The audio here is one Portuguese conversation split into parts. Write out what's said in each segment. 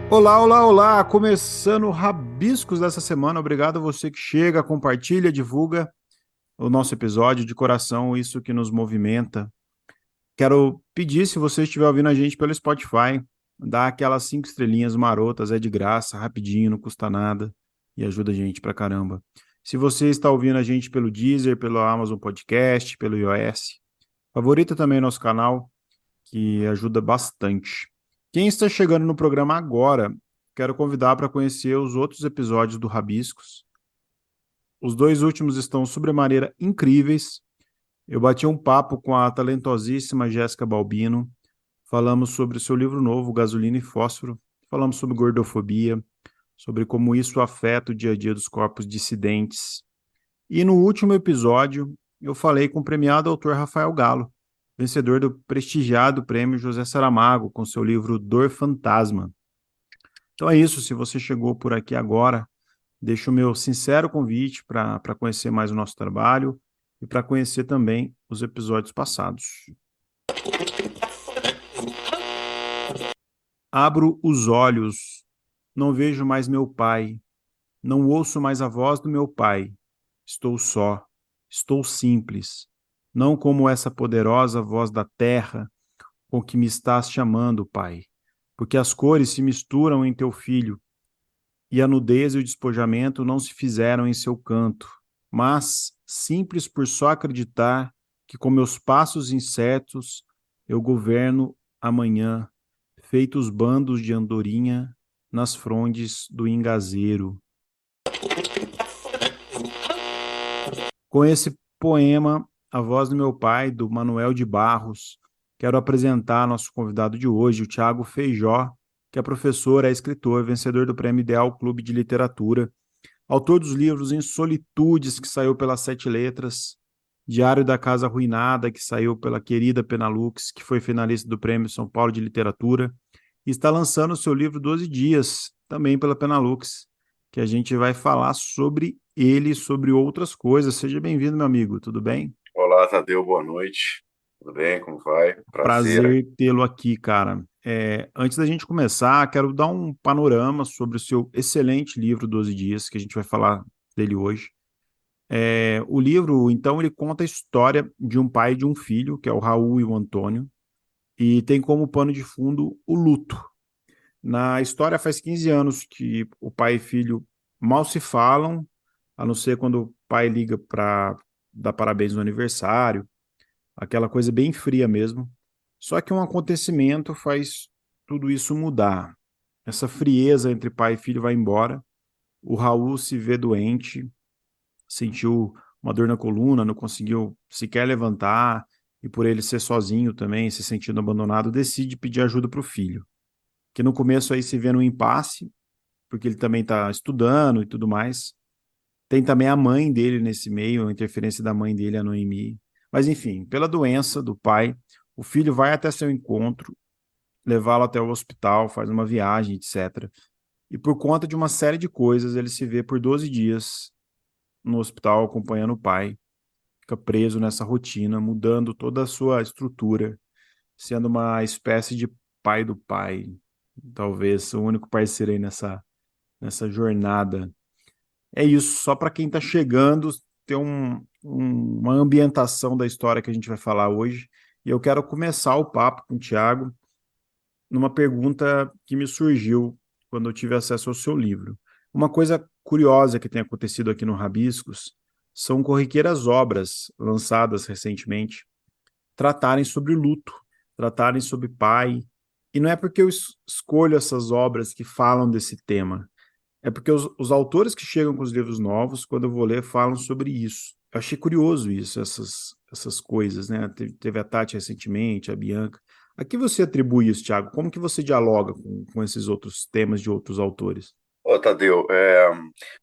Olá, olá, olá! Começando o Rabiscos dessa semana. Obrigado a você que chega, compartilha, divulga o nosso episódio de coração, isso que nos movimenta. Quero pedir, se você estiver ouvindo a gente pelo Spotify, dá aquelas 5 estrelinhas marotas, é de graça, rapidinho, não custa nada e ajuda a gente pra caramba. Se você está ouvindo a gente pelo Deezer, pelo Amazon Podcast, pelo iOS, favorita também nosso canal, que ajuda bastante. Quem está chegando no programa agora, quero convidar para conhecer os outros episódios do Rabiscos. Os dois últimos estão sobremaneira incríveis. Eu bati um papo com a talentosíssima Jéssica Balbino. Falamos sobre o seu livro novo, Gasolina e Fósforo. Falamos sobre gordofobia, sobre como isso afeta o dia a dia dos corpos dissidentes. E no último episódio, eu falei com o premiado autor Rafael Galo, vencedor do prestigiado prêmio José Saramago, com seu livro Dor Fantasma. Então é isso, se você chegou por aqui agora, deixo o meu sincero convite para conhecer mais o nosso trabalho e para conhecer também os episódios passados. Abro os olhos, não vejo mais meu pai, não ouço mais a voz do meu pai. Estou só, estou simples, não como essa poderosa voz da terra com que me estás chamando, pai, porque as cores se misturam em teu filho, e a nudez e o despojamento não se fizeram em seu canto, mas, simples por só acreditar que com meus passos incertos eu governo amanhã, feitos bandos de andorinha nas frondes do ingazeiro. Com esse poema, A Voz do Meu Pai, do Manuel de Barros, quero apresentar nosso convidado de hoje, o Tiago Feijó, que é professor, é escritor, vencedor do Prêmio Ideal Clube de Literatura, autor dos livros Em Solitudes, que saiu pelas Sete Letras, Diário da Casa Arruinada, que saiu pela querida Penalux, que foi finalista do Prêmio São Paulo de Literatura, e está lançando o seu livro 12 Dias, também pela Penalux, que a gente vai falar sobre ele e sobre outras coisas. Seja bem-vindo, meu amigo, tudo bem? Olá, Tadeu, boa noite. Tudo bem? Como vai? Prazer. Prazer tê-lo aqui, cara. Antes da gente começar, quero dar um panorama sobre o seu excelente livro 12 Dias, que a gente vai falar dele hoje. O livro, então, ele conta a história de um pai e de um filho, que é o Raul e o Antônio, e tem como pano de fundo o luto. Na história, faz 15 anos que o pai e filho mal se falam, a não ser quando o pai liga para dar parabéns no aniversário, aquela coisa bem fria mesmo. Só que um acontecimento faz tudo isso mudar. Essa frieza entre pai e filho vai embora, o Raul se vê doente, sentiu uma dor na coluna, não conseguiu sequer levantar, e por ele ser sozinho também, se sentindo abandonado, decide pedir ajuda para o filho. Que no começo aí se vê no impasse, porque ele também está estudando e tudo mais. Tem também a mãe dele nesse meio, a interferência da mãe dele, a Noemi. Mas enfim, pela doença do pai, o filho vai até seu encontro, levá-lo até o hospital, faz uma viagem, etc. E por conta de uma série de coisas, ele se vê por 12 dias no hospital acompanhando o pai, fica preso nessa rotina, mudando toda a sua estrutura, sendo uma espécie de pai do pai, talvez o único parceiro aí nessa jornada. É isso, só para quem está chegando, ter uma ambientação da história que a gente vai falar hoje. E eu quero começar o papo com o Tiago numa pergunta que me surgiu quando eu tive acesso ao seu livro. Uma coisa curiosa que tem acontecido aqui no Rabiscos são corriqueiras obras lançadas recentemente tratarem sobre luto, tratarem sobre pai. E não é porque eu escolho essas obras que falam desse tema, é porque os autores que chegam com os livros novos, quando eu vou ler, falam sobre isso. Eu achei curioso isso, essas coisas, né? Teve a Tati recentemente, a Bianca. A que você atribui isso, Thiago? Como que você dialoga com esses outros temas de outros autores? Ô, Tadeu,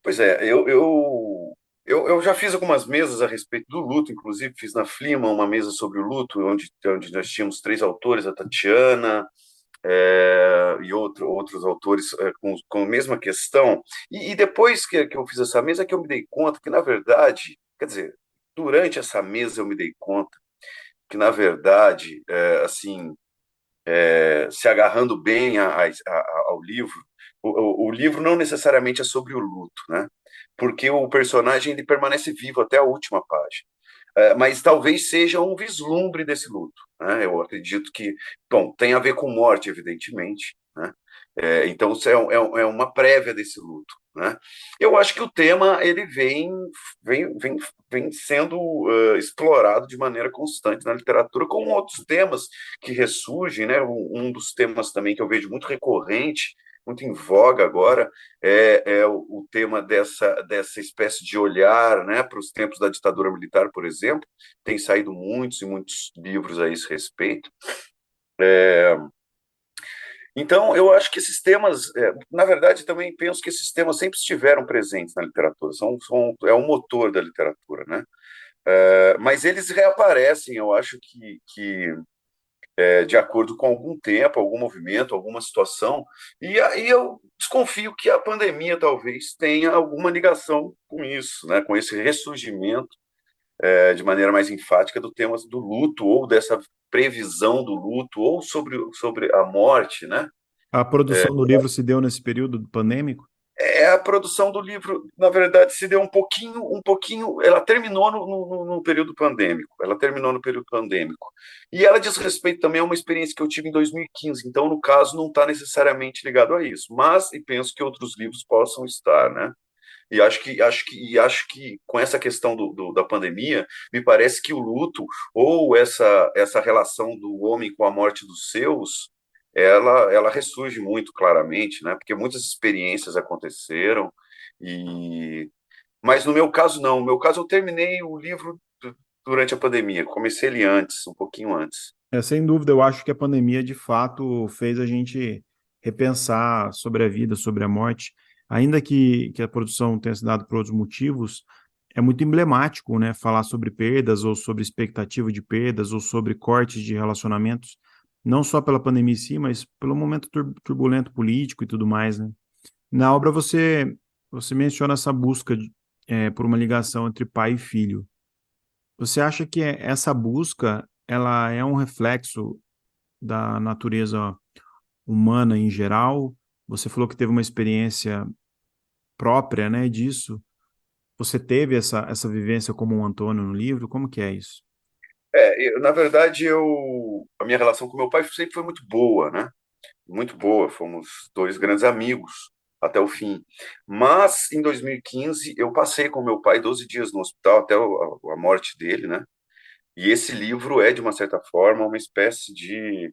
pois é, eu já fiz algumas mesas a respeito do luto, inclusive fiz na Flima uma mesa sobre o luto, onde nós tínhamos três autores, a Tatiana, e outros autores com a mesma questão. E depois que eu fiz essa mesa, que eu me dei conta que, na verdade, quer dizer, durante essa mesa eu me dei conta que, na verdade, assim, se agarrando bem ao livro, o livro não necessariamente é sobre o luto, né? Porque o personagem ele permanece vivo até a última página. Mas talvez seja um vislumbre desse luto, né? Eu acredito que, bom, tem a ver com morte, evidentemente, né? Então, isso é uma prévia desse luto, né? Eu acho que o tema ele vem sendo explorado de maneira constante na literatura, como outros temas que ressurgem, né? Um dos temas também que eu vejo muito recorrente, muito em voga agora, é o tema dessa espécie de olhar, né, para os tempos da ditadura militar, por exemplo. Tem saído muitos e muitos livros a esse respeito. Então, eu acho que esses temas, na verdade, também penso que esses temas sempre estiveram presentes na literatura, é o motor da literatura, né? Mas eles reaparecem, eu acho que de acordo com algum tempo, algum movimento, alguma situação, e aí eu desconfio que a pandemia talvez tenha alguma ligação com isso, né? Com esse ressurgimento de maneira mais enfática do tema do luto, ou dessa previsão do luto, ou sobre a morte, né? A produção do livro se deu nesse período pandêmico? A produção do livro, na verdade, se deu um pouquinho. Ela terminou no período pandêmico. Ela terminou no período pandêmico. E ela diz respeito também a uma experiência que eu tive em 2015. Então, no caso, não está necessariamente ligado a isso. Mas e penso que outros livros possam estar, né? E acho que com essa questão da pandemia, me parece que o luto ou essa relação do homem com a morte dos seus, ela ressurge muito claramente, né? Porque muitas experiências aconteceram e mas no meu caso não. No meu caso eu terminei o livro durante a pandemia, comecei ele antes, um pouquinho antes. Sem dúvida, eu acho que a pandemia de fato fez a gente repensar sobre a vida, sobre a morte, ainda que a produção tenha se dado por outros motivos, é muito emblemático, né, falar sobre perdas ou sobre expectativa de perdas ou sobre cortes de relacionamentos, não só pela pandemia em si, mas pelo momento turbulento político e tudo mais, né? Na obra você menciona essa busca por uma ligação entre pai e filho. Você acha que essa busca ela é um reflexo da natureza humana em geral? Você falou que teve uma experiência própria, né, disso. Você teve essa vivência como um Antônio no livro? Como que é isso? Na verdade, a minha relação com meu pai sempre foi muito boa, né? Muito boa, fomos dois grandes amigos até o fim. Mas em 2015 eu passei com meu pai 12 dias no hospital até a morte dele, né? E esse livro é de uma certa forma uma espécie de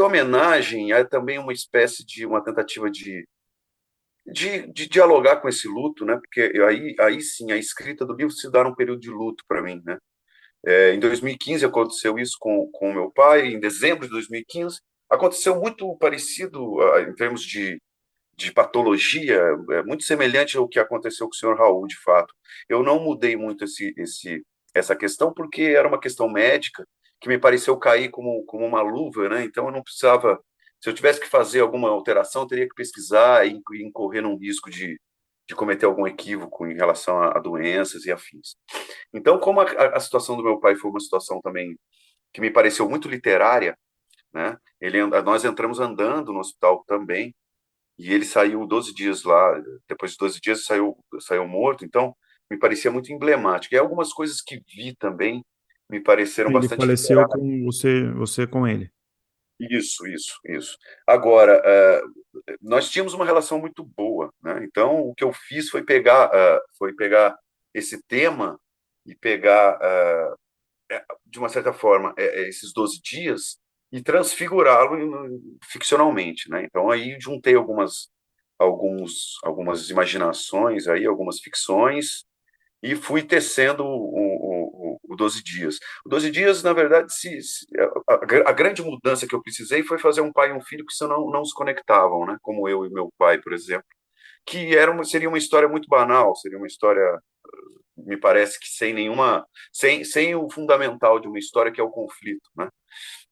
homenagem, é também uma espécie de uma tentativa de dialogar com esse luto, né? Porque aí sim a escrita do livro se dá num período de luto para mim, né? Em 2015 aconteceu isso com o meu pai, em dezembro de 2015 aconteceu muito parecido em termos de patologia, muito semelhante ao que aconteceu com o senhor Raul, de fato. Eu não mudei muito essa questão, porque era uma questão médica que me pareceu cair como uma luva, né? Então eu não precisava. Se eu tivesse que fazer alguma alteração, eu teria que pesquisar e incorrer num risco de cometer algum equívoco em relação a doenças e afins. Então, como a situação do meu pai foi uma situação também que me pareceu muito literária, né? Nós entramos andando no hospital também, e ele saiu 12 dias lá, depois de 12 dias saiu morto, então me parecia muito emblemático. E algumas coisas que vi também me pareceram Ele bastante faleceu literárias. com você com ele. Isso. Agora, nós tínhamos uma relação muito boa, né? Então, o que eu fiz foi pegar esse tema e pegar, de uma certa forma, esses 12 dias e transfigurá-lo ficcionalmente, né? Então, aí juntei algumas imaginações, aí, algumas ficções, e fui tecendo o 12 Dias. O 12 Dias, na verdade, a grande mudança que eu precisei foi fazer um pai e um filho que não se conectavam, né? Como eu e meu pai, por exemplo, que seria uma história muito banal, seria uma história, me parece que sem o fundamental de uma história, que é o conflito, né?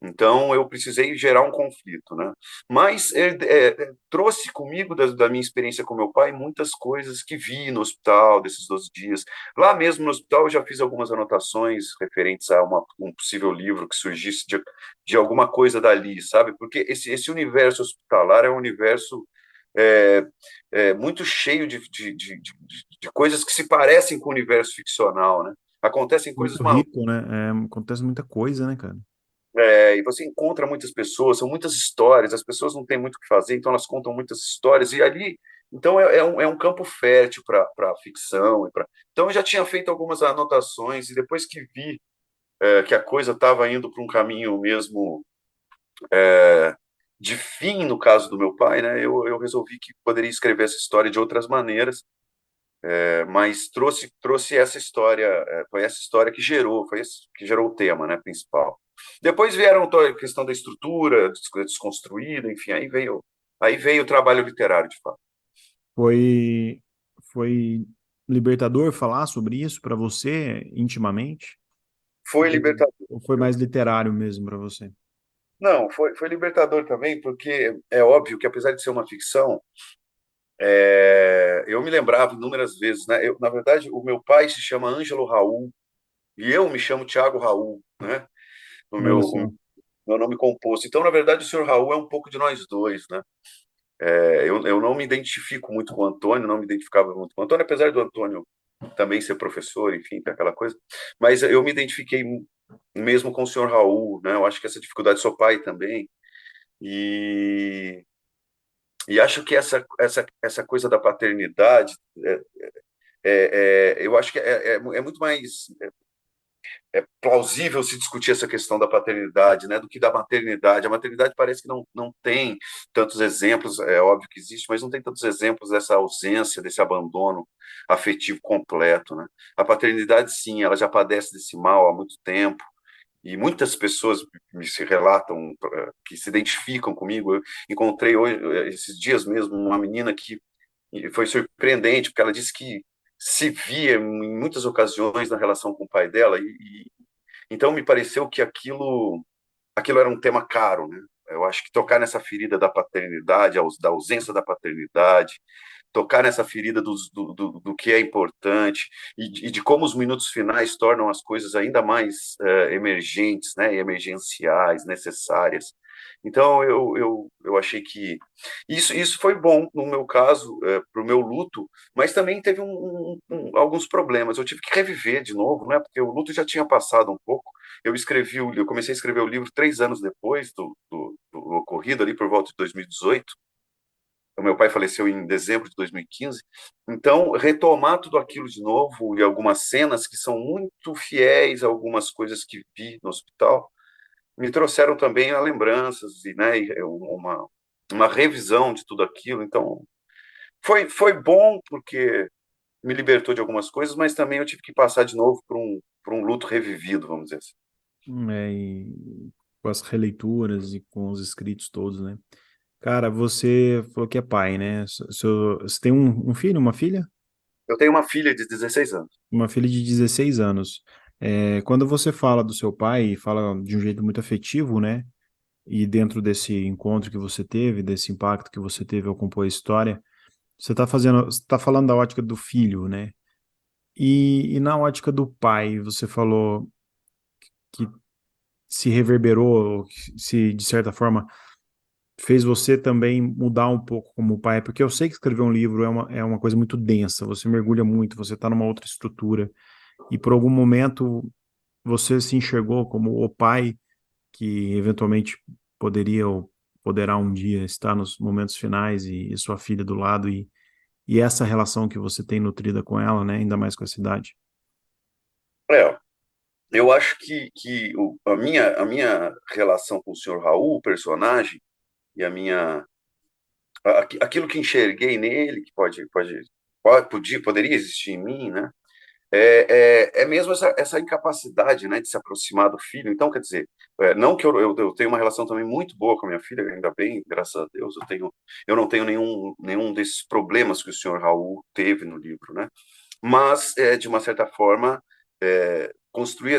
Então, eu precisei gerar um conflito, né? Mas trouxe comigo, da minha experiência com meu pai, muitas coisas que vi no hospital, desses 12 dias. Lá mesmo no hospital, eu já fiz algumas anotações referentes a um possível livro que surgisse de alguma coisa dali, sabe? Porque esse universo hospitalar é um universo é, muito cheio de coisas que se parecem com o universo ficcional, né? Acontecem coisas Muito malucas, rico, né? Acontece muita coisa, né, cara? e você encontra muitas pessoas, são muitas histórias, as pessoas não têm muito o que fazer, então elas contam muitas histórias, e ali, então é um campo fértil para a ficção. Então eu já tinha feito algumas anotações, e depois que vi que a coisa estava indo para um caminho mesmo de fim, no caso do meu pai, né, eu resolvi que poderia escrever essa história de outras maneiras, mas trouxe essa história, foi essa história que gerou, que gerou o tema, né, principal. Depois vieram toda a questão da estrutura desconstruída, enfim, aí veio o trabalho literário, de fato. Foi, foi libertador falar sobre isso para você intimamente? Foi libertador. Ou foi mais literário mesmo para você? Não, foi libertador também, porque é óbvio que, apesar de ser uma ficção, eu me lembrava inúmeras vezes, né? Na verdade, o meu pai se chama Ângelo Raul e eu me chamo Tiago Raul, né? Olha O só. meu nome composto. Então, na verdade, o senhor Raul é um pouco de nós dois, né? Eu não me identifico muito com o Antônio, não me identificava muito com o Antônio, apesar do Antônio também ser professor, enfim, tem aquela coisa. Mas eu me identifiquei mesmo com o senhor Raul, né? Eu acho que essa dificuldade, sou pai também, e, e acho que essa coisa da paternidade, eu acho que é muito mais plausível se discutir essa questão da paternidade, né, do que da maternidade. A maternidade parece que não tem tantos exemplos, é óbvio que existe, mas não tem tantos exemplos dessa ausência, desse abandono afetivo completo, né? A paternidade, sim, ela já padece desse mal há muito tempo, e muitas pessoas me se relatam, que se identificam comigo. Eu encontrei hoje, esses dias mesmo, uma menina que foi surpreendente, porque ela disse que se via em muitas ocasiões na relação com o pai dela, então me pareceu que aquilo era um tema caro, né? Eu acho que tocar nessa ferida da paternidade, da ausência da paternidade, tocar nessa ferida do que é importante e de como os minutos finais tornam as coisas ainda mais emergentes, né, e emergenciais, necessárias. Então eu achei que isso foi bom no meu caso, para o meu luto, mas também teve alguns problemas. Eu tive que reviver de novo, né, porque o luto já tinha passado um pouco. Eu comecei a escrever o livro 3 anos depois do ocorrido, ali por volta de 2018. O meu pai faleceu em dezembro de 2015. Então, retomar tudo aquilo de novo e algumas cenas que são muito fiéis a algumas coisas que vi no hospital, me trouxeram também a lembranças e, né, uma revisão de tudo aquilo. Então, foi bom porque me libertou de algumas coisas, mas também eu tive que passar de novo por um luto revivido, vamos dizer assim. E com as releituras e com os escritos todos, né? Cara, você falou que é pai, né? Você tem um filho, uma filha? Eu tenho uma filha de 16 anos. Uma filha de 16 anos. Quando você fala do seu pai, e fala de um jeito muito afetivo, né? E dentro desse encontro que você teve, desse impacto que você teve ao compor a história, você tá falando da ótica do filho, né? E na ótica do pai, você falou que se reverberou, que se de certa forma fez você também mudar um pouco como pai, porque eu sei que escrever um livro é uma coisa muito densa, você mergulha muito, você está numa outra estrutura, e por algum momento você se enxergou como o pai que eventualmente poderia ou poderá um dia estar nos momentos finais e sua filha do lado, e essa relação que você tem nutrida com ela, né, ainda mais com a cidade. É, eu acho que a minha relação com o senhor Raul, o personagem, e aquilo que enxerguei nele, que poderia existir em mim, né? É mesmo essa incapacidade, né, de se aproximar do filho. Então, quer dizer, não que eu tenho uma relação também muito boa com a minha filha, ainda bem, graças a Deus, eu não tenho nenhum desses problemas que o senhor Raul teve no livro, né? Mas, de uma certa forma, construir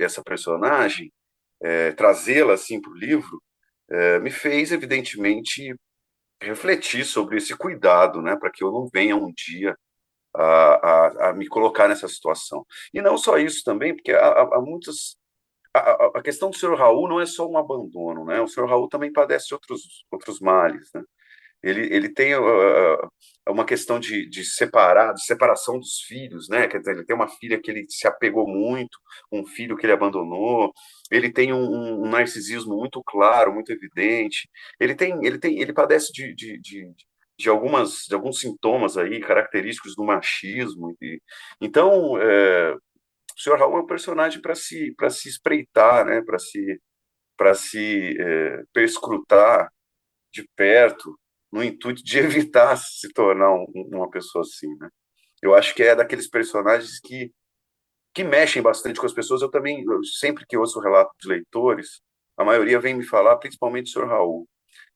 essa personagem, trazê-la assim para o livro, me fez, evidentemente, refletir sobre esse cuidado, né, para que eu não venha um dia a me colocar nessa situação. E não só isso também, porque há muitas. A questão do senhor Raul não é só um abandono, né? O senhor Raul também padece de outros males, né? Ele tem uma questão de separação dos filhos, né? Quer dizer, ele tem uma filha que ele se apegou muito, um filho que ele abandonou. Ele tem um narcisismo muito claro, muito evidente. Ele padece de alguns sintomas aí característicos do machismo. Então, o Sr. Raul é um personagem para se espreitar, né? Para se perscrutar de perto, no intuito de evitar se tornar uma pessoa assim, né? Eu acho que é daqueles personagens que mexem bastante com as pessoas. Eu também, sempre que ouço relato de leitores, a maioria vem me falar, principalmente o Sr. Raul.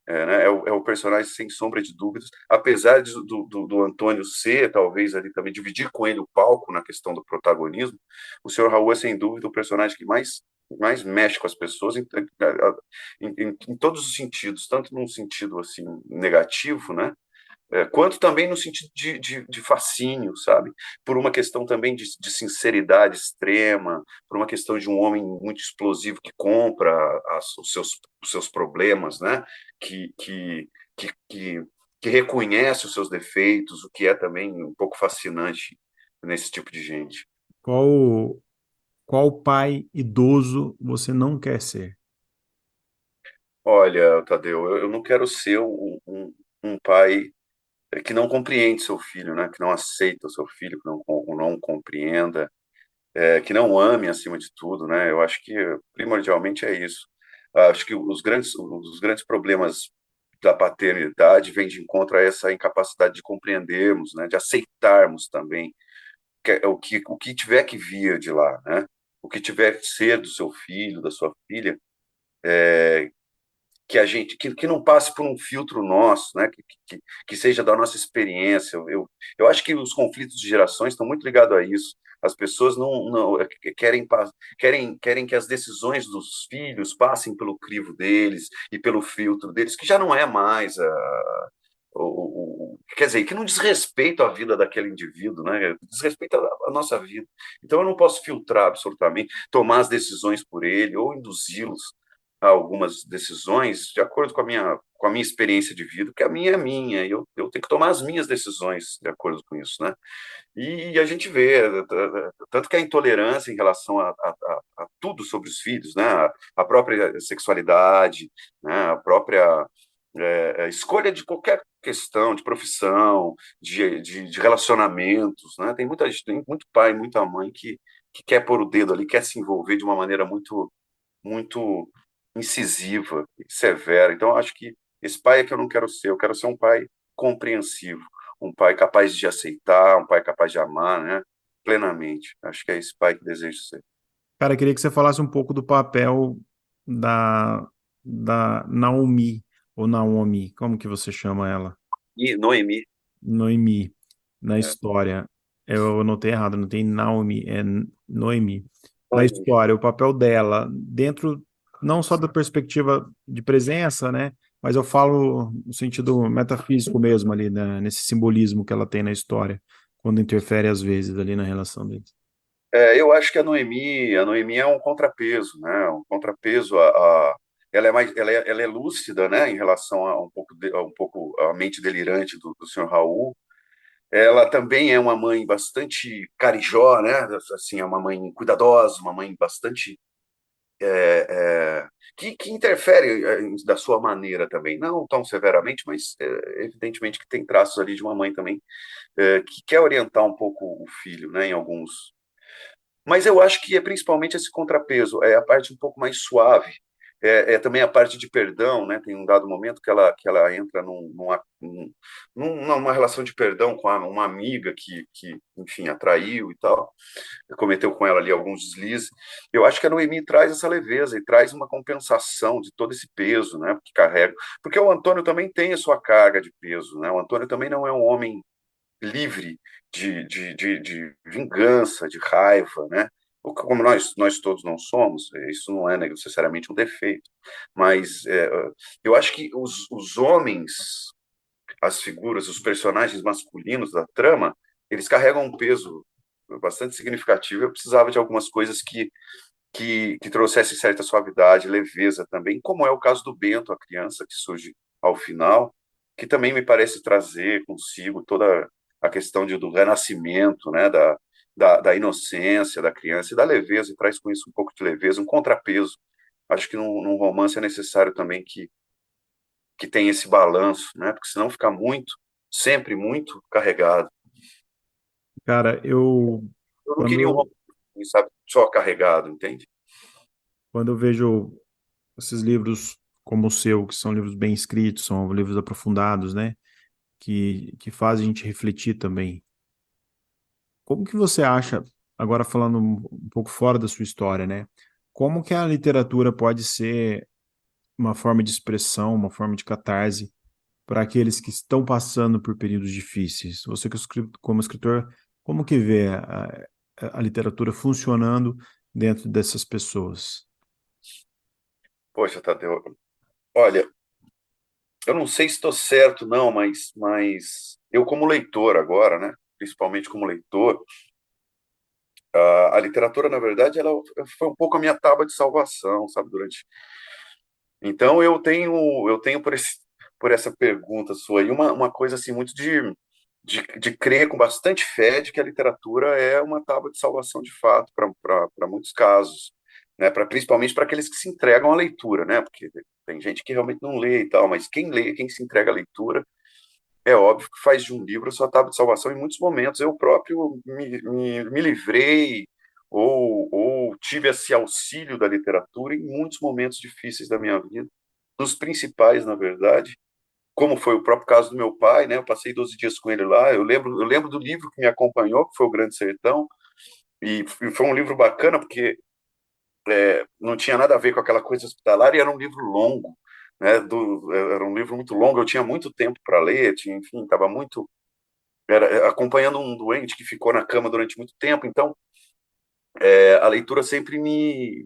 Né, é o personagem sem sombra de dúvidas, apesar do Antônio ser, talvez, ali também dividir com ele o palco na questão do protagonismo. O Sr. Raul é, sem dúvida, o personagem que mais mexe com as pessoas em todos os sentidos, tanto num sentido assim negativo, né? Quanto também no sentido de fascínio, sabe? Por uma questão também de sinceridade extrema, por uma questão de um homem muito explosivo que compra os seus problemas, né? Que, que, que, que, que reconhece os seus defeitos, o que é também um pouco fascinante nesse tipo de gente. Qual, qual pai idoso você não quer ser? Olha, Tadeu, eu não quero ser um pai que não compreende seu filho, né? Que não aceita o seu filho, que não o compreenda, que não ame acima de tudo, né? Eu acho que primordialmente é isso. Acho que os grandes problemas da paternidade vêm de encontro a essa incapacidade de compreendermos, né? De aceitarmos também o que tiver que vir de lá, né? O que tiver que ser do seu filho, da sua filha, que a gente que não passe por um filtro nosso, né? Que seja da nossa experiência. Eu acho que os conflitos de gerações estão muito ligados a isso. As pessoas não querem que as decisões dos filhos passem pelo crivo deles e pelo filtro deles, que já não é mais quer dizer, que não diz respeito à vida daquele indivíduo, né? Diz respeito à nossa vida. Então eu não posso filtrar absolutamente, tomar as decisões por ele ou induzi-los a algumas decisões de acordo com a minha experiência de vida, que a minha é minha, e eu tenho que tomar as minhas decisões de acordo com isso, né? E a gente vê, tanto que a intolerância em relação a tudo sobre os filhos, né? A própria sexualidade, né? A própria escolha de qualquer questão, de profissão, de relacionamentos, né? Tem muito pai, muita mãe que quer pôr o dedo ali, quer se envolver de uma maneira muito incisiva, severa. Então, eu acho que esse pai é que eu não quero ser. Eu quero ser um pai compreensivo, um pai capaz de aceitar, um pai capaz de amar, né? Plenamente. Acho que é esse pai que desejo ser. Cara, eu queria que você falasse um pouco do papel da, da Naomi, ou Naomi, como que você chama ela? E Noemi, Noemi, na é, história. Eu anotei errado, não tem Naomi, é Noemi. Na Noemi. história, o papel dela, dentro, não só da perspectiva de presença, né? Mas eu falo no sentido metafísico mesmo ali, né, nesse simbolismo que ela tem na história, quando interfere às vezes ali na relação deles. Eu acho que a Noemi é um contrapeso, né? Um contrapeso ela é lúcida, né? Em relação a um pouco a mente delirante do senhor Raul. Ela também é uma mãe bastante carijó, né? Assim, é uma mãe cuidadosa, uma mãe bastante que interfere da sua maneira também, não tão severamente, mas evidentemente que tem traços ali de uma mãe também que quer orientar um pouco o filho, né? Em alguns. Mas eu acho que é principalmente esse contrapeso, é a parte um pouco mais suave, também a parte de perdão, né? Tem um dado momento que ela entra numa relação de perdão com uma amiga enfim, atraiu e tal, cometeu com ela ali alguns deslizes. Eu acho que a Noemi traz essa leveza e traz uma compensação de todo esse peso, né? Que carrega. Porque o Antônio também tem a sua carga de peso, né? O Antônio também não é um homem livre de vingança, de raiva, né? Como nós todos não somos, isso não é necessariamente um defeito, mas eu acho que os homens, as figuras, os personagens masculinos da trama, eles carregam um peso bastante significativo. Eu precisava de algumas coisas que trouxessem certa suavidade, leveza também, como é o caso do Bento, a criança que surge ao final, que também me parece trazer consigo toda a questão do renascimento, né, da inocência da criança e da leveza, e traz com isso um pouco de leveza, um contrapeso. Acho que num romance é necessário também que tenha esse balanço, né, porque senão fica muito, sempre muito carregado. Cara, Eu não quando queria um eu, romance, sabe, só carregado, entende? quando eu vejo esses livros como o seu, que são livros bem escritos, são livros aprofundados, né? Que fazem a gente refletir também. Como que você acha, agora falando um pouco fora da sua história, né? Como que a literatura pode ser uma forma de expressão, uma forma de catarse para aqueles que estão passando por períodos difíceis? Você como escritor, como que vê a literatura funcionando dentro dessas pessoas? Poxa, Tadeu, olha, eu não sei se estou certo, não, mas eu como leitor agora, né, principalmente como leitor, a literatura, na verdade, ela foi um pouco a minha tábua de salvação, sabe, durante. Então eu tenho por essa pergunta sua aí uma coisa assim muito de crer com bastante fé de que a literatura é uma tábua de salvação de fato para muitos casos, né? Principalmente para aqueles que se entregam à leitura, né? Porque tem gente que realmente não lê e tal, mas quem lê, quem se entrega à leitura, é óbvio que faz de um livro a sua tábua de salvação em muitos momentos. Eu próprio me livrei ou tive esse auxílio da literatura em muitos momentos difíceis da minha vida, dos principais, na verdade, como foi o próprio caso do meu pai, né? Eu passei 12 dias com ele lá. Eu lembro do livro que me acompanhou, que foi O Grande Sertão, e foi um livro bacana porque não tinha nada a ver com aquela coisa hospitalar e era um livro longo, né? Era um livro muito longo. Eu tinha muito tempo para ler, tinha, enfim, estava muito acompanhando um doente que ficou na cama durante muito tempo. Então, a leitura sempre me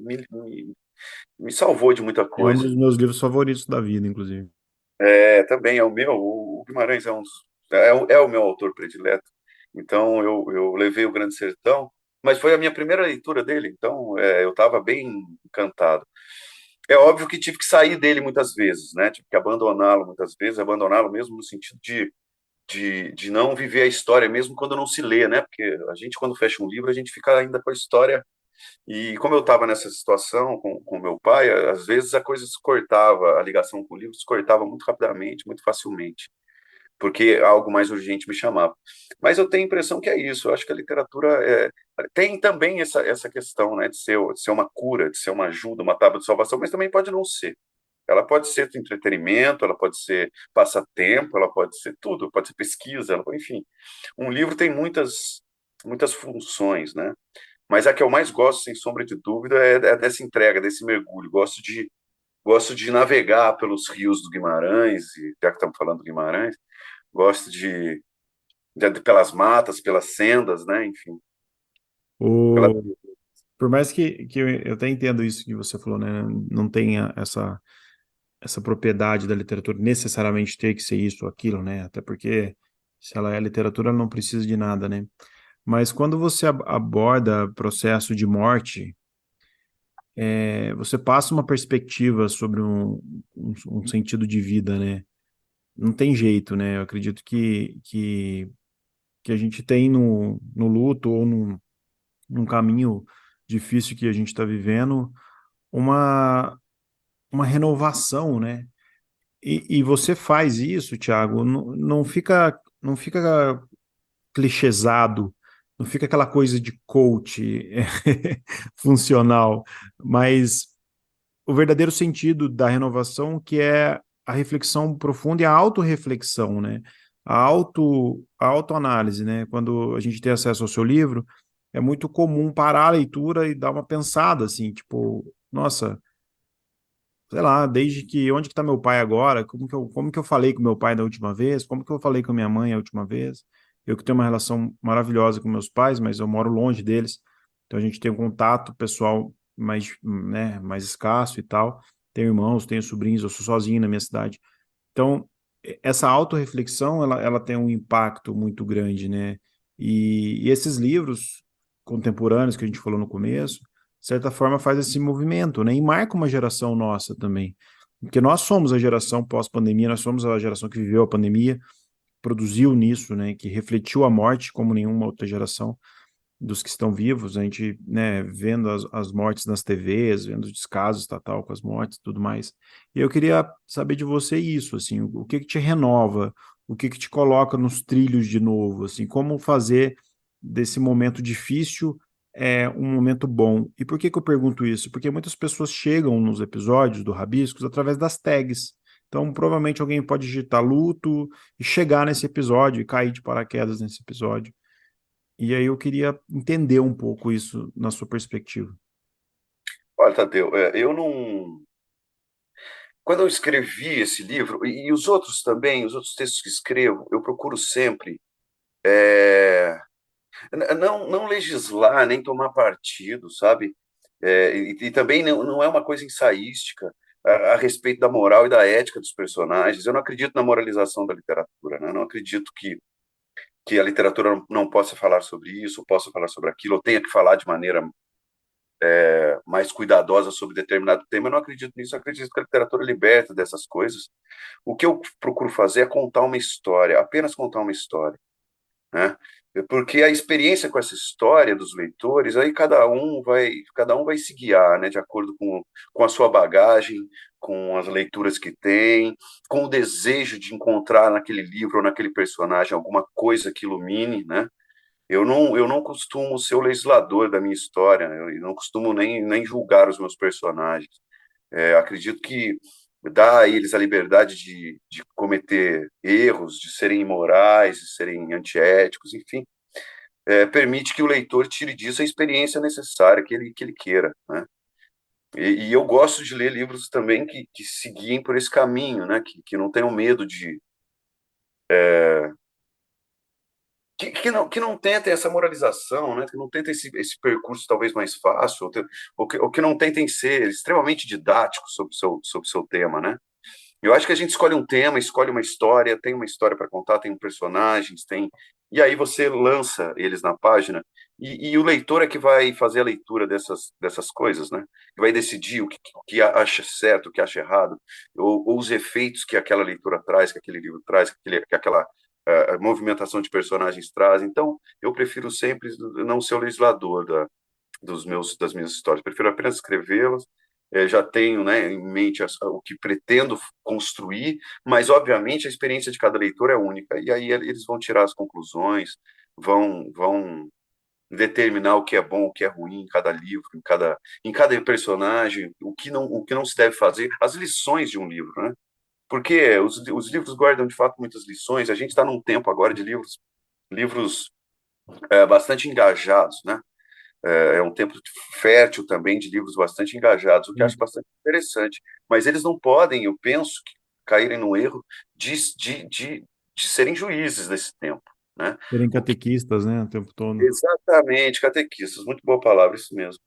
salvou de muita É um coisa. dos meus livros favoritos da vida, inclusive. Também é o meu. O Guimarães é o meu autor predileto. Então eu levei o Grande Sertão, mas foi a minha primeira leitura dele, então eu estava bem encantado. É óbvio que tive que sair dele muitas vezes, né? Tive que abandoná-lo muitas vezes, abandoná-lo mesmo no sentido de não viver a história, mesmo quando não se lê, né? Porque a gente, quando fecha um livro, a gente fica ainda com a história. E como eu estava nessa situação com meu pai, às vezes a coisa se cortava, a ligação com o livro se cortava muito rapidamente, muito facilmente, porque algo mais urgente me chamava. Mas eu tenho a impressão que é isso. Eu acho que a literatura tem também essa questão, né, de ser uma cura, de ser uma ajuda, uma tábua de salvação, mas também pode não ser. Ela pode ser entretenimento, ela pode ser passatempo, ela pode ser tudo, pode ser pesquisa, enfim. Um livro tem muitas funções, né? Mas a que eu mais gosto, sem sombra de dúvida, é dessa entrega, desse mergulho. Gosto de navegar pelos rios do Guimarães, e já que estamos falando do Guimarães, gosto pelas matas, pelas sendas, né? Enfim. Pela... O, por mais que eu até entendo isso que você falou, né? Não tenha essa propriedade da literatura necessariamente ter que ser isso ou aquilo, né? Até porque se ela é literatura, ela não precisa de nada, né? Mas quando você aborda processo de morte, você passa uma perspectiva sobre um sentido de vida, né? Não tem jeito, né? Eu acredito que a gente tem no luto ou num caminho difícil que a gente está vivendo uma, uma renovação, né? E você faz isso, Thiago, não fica clichêsado, não fica aquela coisa de coach funcional, mas o verdadeiro sentido da renovação, que é a reflexão profunda e a autorreflexão, né? A autoanálise, né? Quando a gente tem acesso ao seu livro, é muito comum parar a leitura e dar uma pensada, assim, tipo, nossa, sei lá, desde que, onde que tá meu pai agora? Como que eu falei com meu pai da última vez? Como que eu falei com minha mãe a última vez? Eu que tenho uma relação maravilhosa com meus pais, mas eu moro longe deles, então a gente tem um contato pessoal mais, né, mais escasso e tal. Tenho irmãos, tenho sobrinhos, eu sou sozinho na minha cidade. Então, essa autorreflexão, ela tem um impacto muito grande, né? E esses livros contemporâneos que a gente falou no começo, de certa forma faz esse movimento, né? E marca uma geração nossa também. Porque nós somos a geração pós-pandemia, nós somos a geração que viveu a pandemia, produziu nisso, né, que refletiu a morte como nenhuma outra geração dos que estão vivos, a gente, né, vendo as mortes nas TVs, vendo os descasos tal com as mortes e tudo mais. E eu queria saber de você isso, assim, o que que te renova, o que que te coloca nos trilhos de novo, assim, como fazer desse momento difícil um momento bom. E por que que eu pergunto isso? Porque muitas pessoas chegam nos episódios do Rabiscos através das tags. Então, provavelmente alguém pode digitar luto e chegar nesse episódio e cair de paraquedas nesse episódio. E aí eu queria entender um pouco isso na sua perspectiva. Olha, Tadeu, eu não. Quando eu escrevi esse livro, e os outros também, os outros textos que escrevo, eu procuro sempre é, não legislar, nem tomar partido, sabe? E também não é uma coisa ensaística a respeito da moral e da ética dos personagens. Eu não acredito na moralização da literatura, né? Eu não acredito que a literatura não possa falar sobre isso, possa falar sobre aquilo, ou tenha que falar de maneira mais cuidadosa sobre determinado tema. Eu não acredito nisso, eu acredito que a literatura liberta dessas coisas. O que eu procuro fazer é contar uma história, apenas contar uma história, né? Porque a experiência com essa história dos leitores, aí cada um vai se guiar, né, de acordo com a sua bagagem, com as leituras que tem, com o desejo de encontrar naquele livro ou naquele personagem alguma coisa que ilumine, né? Eu não costumo ser o legislador da minha história, né? Eu não costumo nem julgar os meus personagens. Acredito que dá a eles a liberdade de cometer erros, de serem imorais, de serem antiéticos, enfim, permite que o leitor tire disso a experiência necessária que ele queira, né? E eu gosto de ler livros também que seguiem por esse caminho, né? Que não tenham medo que não tentem essa moralização, né? Que não tentem esse percurso talvez mais fácil, ou que não tentem ser extremamente didáticos sobre o seu tema, né? Eu acho que a gente escolhe um tema, escolhe uma história, tem uma história para contar, tem personagens, e aí você lança eles na página, e o leitor é que vai fazer a leitura dessas coisas, né? Que vai decidir o que acha certo, o que acha errado, ou os efeitos que aquela leitura traz, que aquele livro traz, que aquela movimentação de personagens traz. Então, eu prefiro sempre não ser o legislador das minhas histórias. Prefiro apenas escrevê-las. Já tenho, né, em mente o que pretendo construir, mas obviamente a experiência de cada leitor é única. E aí eles vão tirar as conclusões, vão determinar o que é bom, o que é ruim em cada livro, em cada personagem, o que não se deve fazer, as lições de um livro, né? Porque os livros guardam de fato muitas lições. A gente está num tempo agora de livros bastante engajados, né? Um tempo fértil também de livros bastante engajados, o que eu acho Sim. bastante interessante. Mas eles não podem, eu penso, caírem no erro de serem juízes desse tempo, né? Serem O que catequistas, né, o tempo todo. Exatamente, catequistas, muito boa palavra, isso mesmo.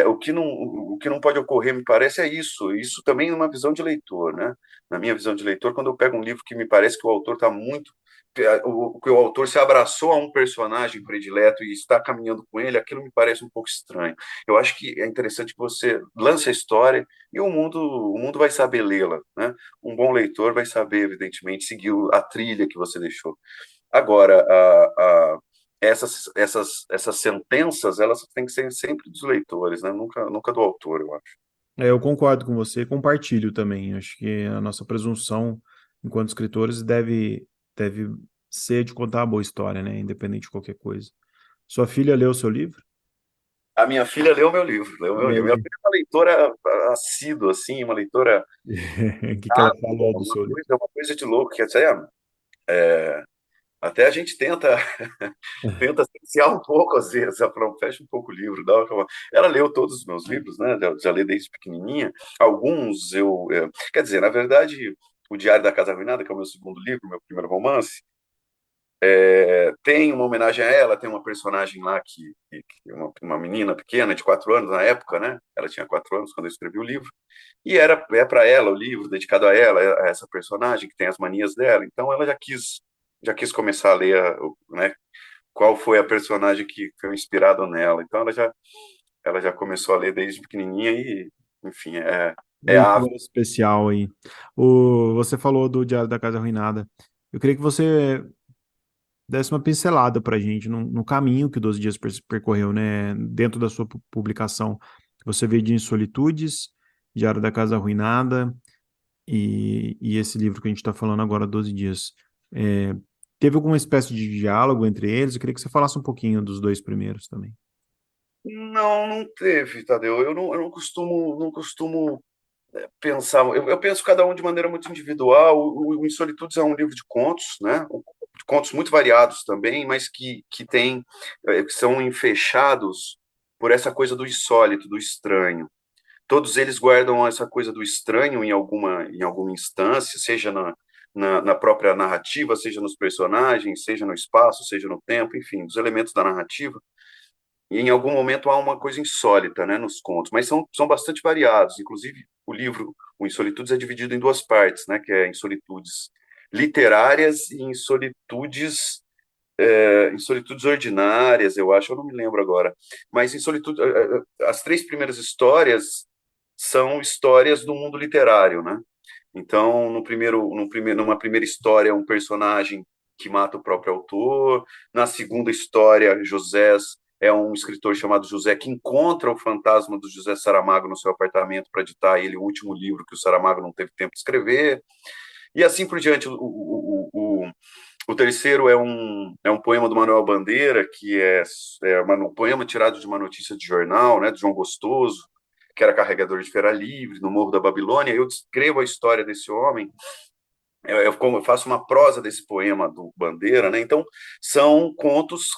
O que não pode ocorrer, me parece, é isso também numa visão de leitor, né? Na minha visão de leitor, quando eu pego um livro que me parece que o autor está muito, que o autor se abraçou a um personagem predileto e está caminhando com ele, aquilo me parece um pouco estranho. Eu acho que é interessante que você lance a história e o mundo vai saber lê-la, né? Um bom leitor vai saber, evidentemente, seguir a trilha que você deixou. Agora, essas sentenças, elas têm que ser sempre dos leitores, né? Nunca do autor, eu acho. Eu concordo com você, compartilho também. Acho que a nossa presunção enquanto escritores deve ser de contar uma boa história, né, independente de qualquer coisa. Sua filha leu o seu livro? A minha filha leu meu livro, leu meu E livro. Minha aí? filha é uma leitora assídua, assim, uma leitora O que que ela ávida, falou do uma seu livro? coisa, uma coisa de louco, quer dizer, até a gente tenta cercear um pouco, às vezes, ela fala, fecha um pouco o livro. Ela leu todos os meus livros, né? Já lê desde pequenininha. Alguns quer dizer, na verdade, o Diário da Casa Arruinada, que é o meu segundo livro, meu primeiro romance, tem uma homenagem a ela, tem uma personagem lá que uma menina pequena de 4 anos na época, né? Ela tinha 4 anos quando eu escrevi o livro, e é para ela o livro, dedicado a ela, a essa personagem que tem as manias dela. Então ela já quis começar a ler, né? Qual foi a personagem que foi inspirado nela. Então ela já começou a ler desde pequenininha e, enfim, É a leitura especial aí. Você falou do Diário da Casa Arruinada. Eu queria que você desse uma pincelada para a gente no caminho que o 12 Dias percorreu, né? Dentro da sua publicação. Você veio de Insolitudes, Diário da Casa Arruinada e esse livro que a gente está falando agora, 12 Dias. É, teve alguma espécie de diálogo entre eles? Eu queria que você falasse um pouquinho dos dois primeiros também. Não, não teve, Tadeu. Eu não costumo pensar. Eu penso cada um de maneira muito individual. O Em Solitudes é um livro de contos, né? De contos muito variados também, mas que são enfechados por essa coisa do insólito, do estranho. Todos eles guardam essa coisa do estranho em alguma instância, seja na própria narrativa, seja nos personagens, seja no espaço, seja no tempo, enfim, os elementos da narrativa. E em algum momento há uma coisa insólita, né, nos contos, mas são bastante variados. Inclusive, o livro, o Insolitudes, é dividido em duas partes, né, que é Insolitudes literárias e Insolitudes ordinárias, eu acho, eu não me lembro agora. Mas as três primeiras histórias são histórias do mundo literário, né? Então, numa primeira história, é um personagem que mata o próprio autor. Na segunda história, José é um escritor chamado José que encontra o fantasma do José Saramago no seu apartamento para ditar a ele o último livro que o Saramago não teve tempo de escrever. E assim por diante. O terceiro é um poema do Manuel Bandeira, que um poema tirado de uma notícia de jornal, né, de João Gostoso, que era carregador de feira livre no Morro da Babilônia. Eu descrevo a história desse homem, eu faço uma prosa desse poema do Bandeira, né? Então, são contos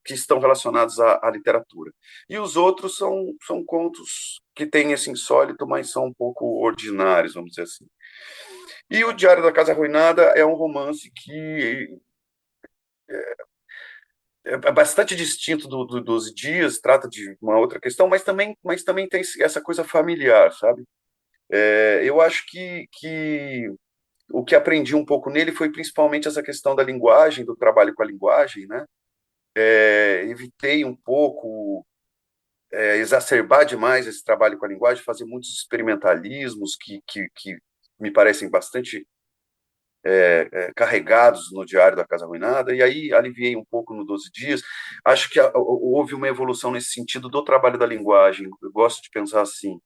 que estão relacionados à literatura. E os outros são contos que têm esse insólito, mas são um pouco ordinários, vamos dizer assim. E o Diário da Casa Arruinada é um romance que é bastante distinto do 12 Dias, trata de uma outra questão, mas também tem essa coisa familiar, sabe? Eu acho que o que aprendi um pouco nele foi principalmente essa questão da linguagem, do trabalho com a linguagem, né? Evitei um pouco exacerbar demais esse trabalho com a linguagem, fazer muitos experimentalismos que me parecem bastante carregados no Diário da Casa Arruinada, e aí aliviei um pouco no 12 Dias. Acho que houve uma evolução nesse sentido do trabalho da linguagem, eu gosto de pensar assim.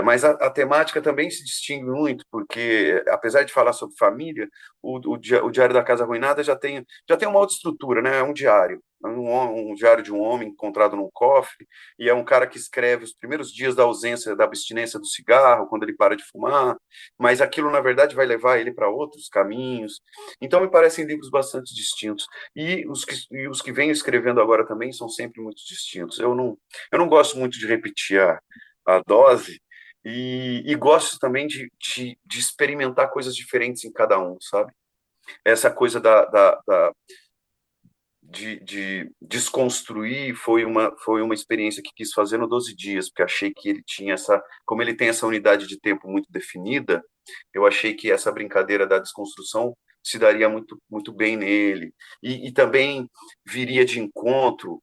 Mas a temática também se distingue muito, porque, apesar de falar sobre família, o Diário da Casa Arruinada já tem uma outra estrutura, né? É um diário. Um diário de um homem encontrado num cofre, e é um cara que escreve os primeiros dias da ausência, da abstinência do cigarro, quando ele para de fumar, mas aquilo, na verdade, vai levar ele para outros caminhos. Então, me parecem livros bastante distintos. E os que venho escrevendo agora também são sempre muito distintos. Eu não gosto muito de repetir a dose, e gosto também de experimentar coisas diferentes em cada um, sabe? Essa coisa de desconstruir foi uma experiência que quis fazer no 12 Dias, porque achei que ele tinha como ele tem essa unidade de tempo muito definida, eu achei que essa brincadeira da desconstrução se daria muito, muito bem nele. E também viria de encontro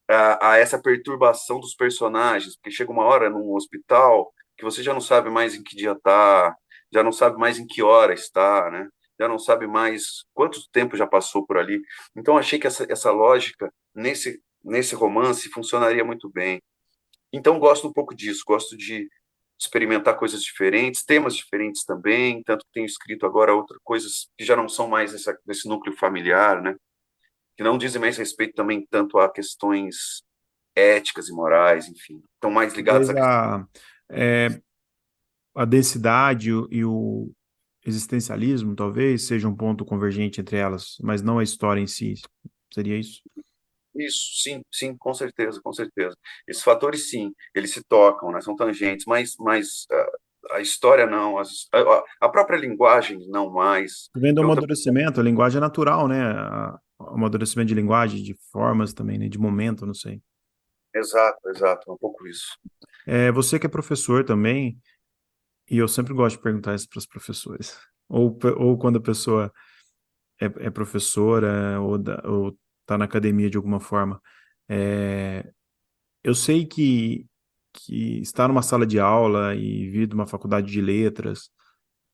a essa perturbação dos personagens, porque chega uma hora num hospital que você já não sabe mais em que dia está, já não sabe mais em que hora está, né? Já não sabe mais quanto tempo já passou por ali. Então, achei que essa lógica, nesse romance, funcionaria muito bem. Então, gosto um pouco disso, gosto de experimentar coisas diferentes, temas diferentes também, tanto que tenho escrito agora outras coisas que já não são mais desse núcleo familiar, né? Que não dizem mais respeito também tanto a questões éticas e morais, enfim, estão mais ligados Talvez à questão. é, a densidade e o existencialismo, talvez, seja um ponto convergente entre elas, mas não a história em si. Seria isso? Isso, sim, sim, com certeza, com certeza. Esses fatores, sim, eles se tocam, né, são tangentes, mas a história não, a própria linguagem não mais. Vem do É outra coisa. amadurecimento, a linguagem é natural, né? O amadurecimento de linguagem, de formas também, né? De momento, não sei. Exato, exato, é um pouco isso. Você que é professor também, e eu sempre gosto de perguntar isso para os professores, ou quando a pessoa é professora ou tá na academia de alguma forma. É, eu sei que que está numa sala de aula e vir de uma faculdade de letras,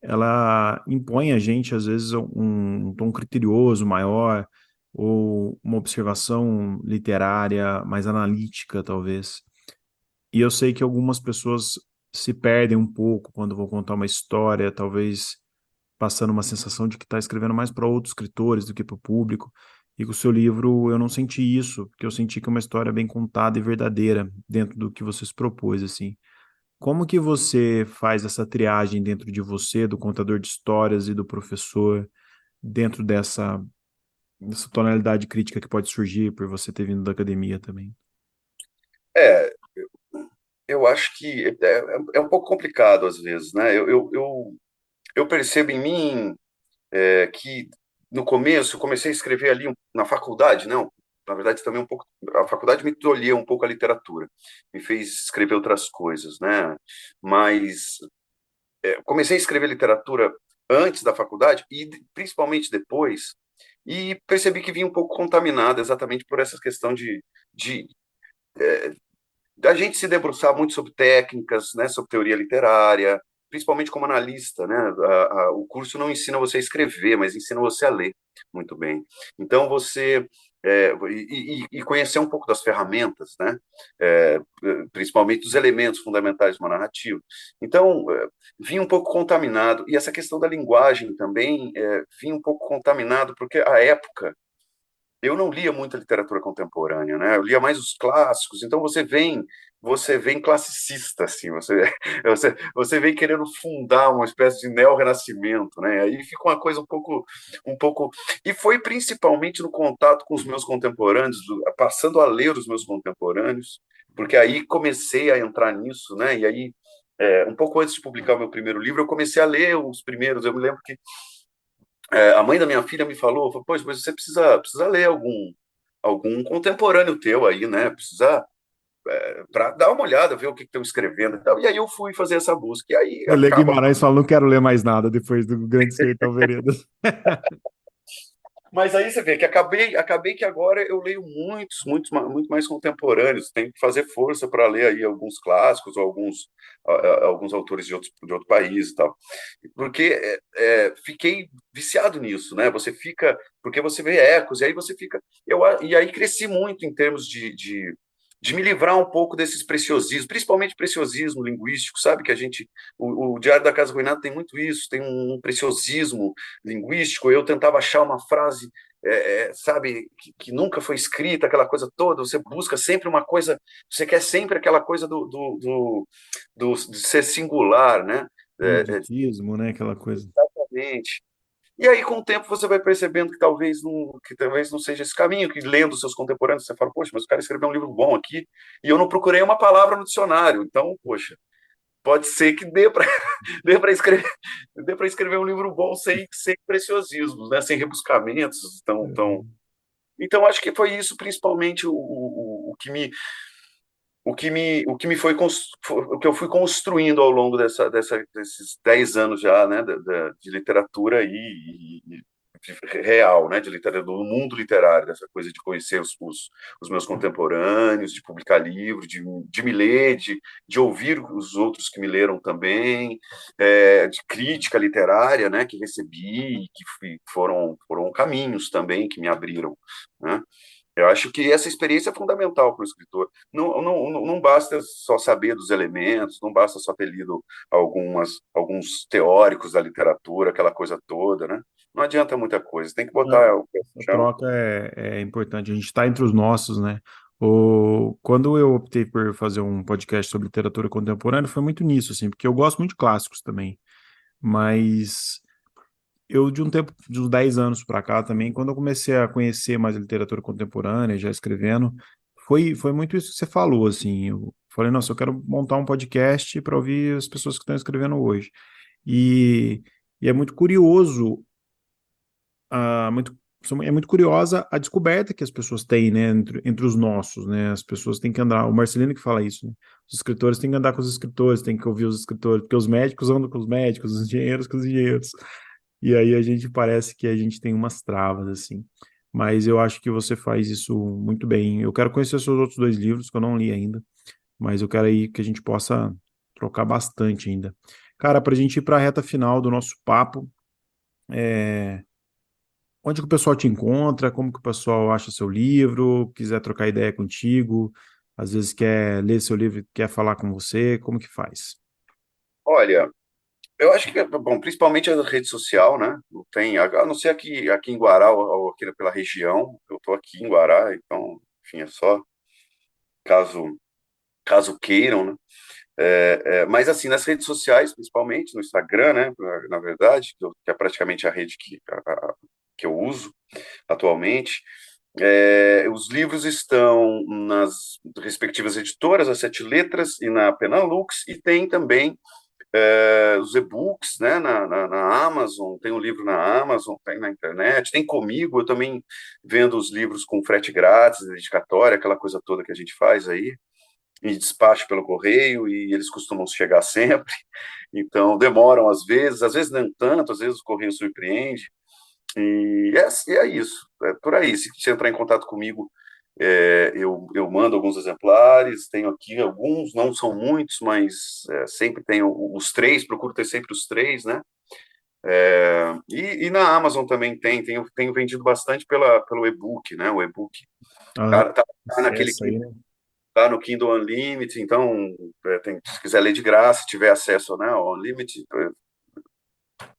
ela impõe a gente, às vezes, um tom criterioso maior, ou uma observação literária mais analítica, talvez. E eu sei que algumas pessoas se perdem um pouco quando vão contar uma história, talvez passando uma sensação de que está escrevendo mais para outros escritores do que para o público. E com o seu livro eu não senti isso, porque eu senti que é uma história bem contada e verdadeira dentro do que você se propôs, assim. Como que você faz essa triagem dentro de você, do contador de histórias e do professor, dentro dessa tonalidade crítica que pode surgir por você ter vindo da academia também? É, eu acho que é um pouco complicado às vezes, né? Eu percebo em mim que no começo eu comecei a escrever ali na faculdade, não? Na verdade, também um pouco. A faculdade me tolhia um pouco a literatura, me fez escrever outras coisas, né? Mas comecei a escrever literatura antes da faculdade e principalmente depois, e percebi que vinha um pouco contaminada exatamente por essa questão de da gente se debruçar muito sobre técnicas, né, sobre teoria literária, principalmente como analista, né? O curso não ensina você a escrever, mas ensina você a ler muito bem. Então você e conhecer um pouco das ferramentas, né? É, principalmente dos elementos fundamentais de uma narrativa. Então, vinha um pouco contaminado, e essa questão da linguagem também vinha um pouco contaminado, porque a época eu não lia muita literatura contemporânea, né? Eu lia mais os clássicos. Então você vem classicista, assim. Você vem querendo fundar uma espécie de neo-renascimento, né? Aí fica uma coisa um pouco. E foi principalmente no contato com os meus contemporâneos, passando a ler os meus contemporâneos, porque aí comecei a entrar nisso, né? E aí um pouco antes de publicar o meu primeiro livro, eu comecei a ler os primeiros. Eu me lembro que a mãe da minha filha me falou, pois, mas você precisa ler algum contemporâneo teu aí, né? Precisa para dar uma olhada, ver o que estão escrevendo e tal. E aí eu fui fazer essa busca. E aí O Lê acaba. Guimarães fala, não quero ler mais nada depois do Grande Sertão Veredas. Mas aí você vê que acabei que agora eu leio muito mais contemporâneos. Tenho que fazer força para ler aí alguns clássicos, ou alguns autores de outro país e tal. Porque fiquei viciado nisso, né? Você fica, porque você vê ecos, e aí você fica. E aí cresci muito em termos de me livrar um pouco desses preciosismos, principalmente preciosismo linguístico, sabe? Que a gente. O Diário da Casa Ruinada tem muito isso, tem um preciosismo linguístico. Eu tentava achar uma frase, sabe, que nunca foi escrita, aquela coisa toda. Você busca sempre uma coisa, você quer sempre aquela coisa de ser singular, né? Eruditismo, né? Aquela coisa. Exatamente. E aí, com o tempo, você vai percebendo que talvez não seja esse caminho, que lendo seus contemporâneos, você fala, poxa, mas o cara escreveu um livro bom aqui, e eu não procurei uma palavra no dicionário. Então, poxa, pode ser que dê para dê para escrever um livro bom sem preciosismos, né? Sem rebuscamentos então acho que foi isso principalmente o que me foi o que eu fui construindo ao longo desses 10 anos já, né, de literatura e real, né, de literatura, do mundo literário, dessa coisa de conhecer os meus contemporâneos, de publicar livros, de me ler, de ouvir os outros que me leram também, de crítica literária, né, que recebi, foram caminhos também que me abriram, né? Eu acho que essa experiência é fundamental para o escritor. Não basta só saber dos elementos, não basta só ter lido alguns teóricos da literatura, aquela coisa toda, né? Não adianta muita coisa, tem que botar o pé no A chão. troca é importante, a gente está entre os nossos, né? Quando eu optei por fazer um podcast sobre literatura contemporânea, foi muito nisso, assim, porque eu gosto muito de clássicos também, mas eu, de um tempo, de uns 10 anos para cá também, quando eu comecei a conhecer mais a literatura contemporânea, já escrevendo, foi muito isso que você falou, assim, eu falei, nossa, eu quero montar um podcast para ouvir as pessoas que estão escrevendo hoje. E, e é muito curioso ah, muito, é muito curiosa a descoberta que as pessoas têm, né, entre os nossos, né, as pessoas têm que andar, o Marcelino que fala isso, né, os escritores têm que andar com os escritores, têm que ouvir os escritores, porque os médicos andam com os médicos, os engenheiros com os engenheiros, e aí a gente parece que a gente tem umas travas, assim, mas eu acho que você faz isso muito bem. Eu quero conhecer seus outros dois livros, que eu não li ainda, mas eu quero aí que a gente possa trocar bastante ainda. Cara, para a gente ir para a reta final do nosso papo, onde que o pessoal te encontra? Como que o pessoal acha seu livro? Quiser trocar ideia contigo? Às vezes quer ler seu livro, e quer falar com você? Como que faz? Olha, eu acho que, bom, principalmente a rede social, né? Não tem, a não ser aqui em Guará ou aqui pela região. Eu estou aqui em Guará, então, enfim, é só caso, caso queiram, né? Mas assim, nas redes sociais, principalmente no Instagram, né? Na verdade, que é praticamente a rede que eu uso atualmente. Os livros estão nas respectivas editoras, as Sete Letras e na Penalux, e tem também os e-books, né, na Amazon, tem um livro na Amazon, tem na internet, tem comigo, eu também vendo os livros com frete grátis, dedicatória, aquela coisa toda que a gente faz aí, e despacho pelo correio, e eles costumam chegar sempre, então demoram às vezes não tanto, às vezes o correio surpreende, e é isso, é por aí. Se você entrar em contato comigo, eu mando alguns exemplares, tenho aqui alguns, não são muitos, mas sempre tenho os três, procuro ter sempre os três, né? E na Amazon também tenho vendido bastante pelo e-book, né? O e-book Ah, tá naquele acesso aí, né? tá no Kindle Unlimited, então se quiser ler de graça, se tiver acesso, né, ao Unlimited,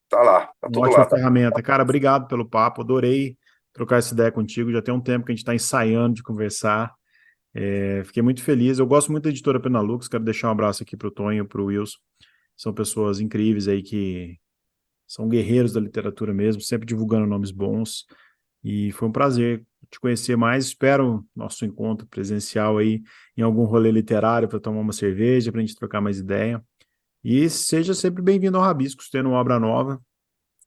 tá lá, tá Uma tudo ótima lá, tá? ferramenta. Cara, obrigado pelo papo. Adorei trocar essa ideia contigo. Já tem um tempo que a gente está ensaiando de conversar. Fiquei muito feliz. Eu gosto muito da editora Penalux. Quero deixar um abraço aqui para o Tonho, para o Wilson. São pessoas incríveis aí que são guerreiros da literatura mesmo, sempre divulgando nomes bons. E foi um prazer te conhecer mais. Espero nosso encontro presencial aí em algum rolê literário para tomar uma cerveja, para a gente trocar mais ideia. E seja sempre bem-vindo ao Rabiscos, tendo uma obra nova,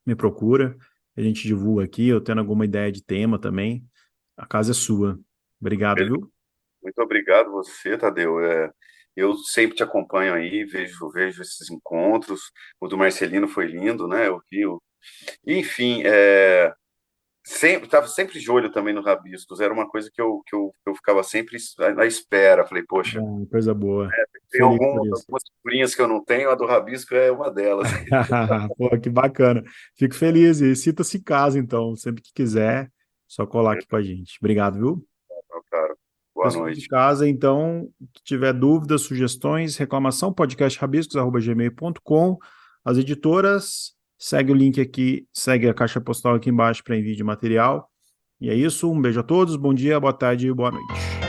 me procura, a gente divulga aqui, eu tendo alguma ideia de tema também, a casa é sua. Obrigado, viu? Muito obrigado você, Tadeu. Eu sempre te acompanho aí, vejo esses encontros. O do Marcelino foi lindo, né? Eu vi. Enfim, estava sempre de olho também no Rabiscos. Era uma coisa que eu ficava sempre na espera. Falei, poxa, Bom, coisa boa. tem Feliz por isso. algumas figurinhas que eu não tenho, a do Rabisco é uma delas. Pô, que bacana. Fico feliz. E sinta-se em casa, então, sempre que quiser, só colar aqui com a gente. Obrigado, viu? Cara, boa Pessoal de noite. casa, então, que tiver dúvidas, sugestões, reclamação, podcastrabiscos@gmail.com. As editoras, segue o link aqui, segue a caixa postal aqui embaixo para envio de material. E é isso, um beijo a todos, bom dia, boa tarde e boa noite.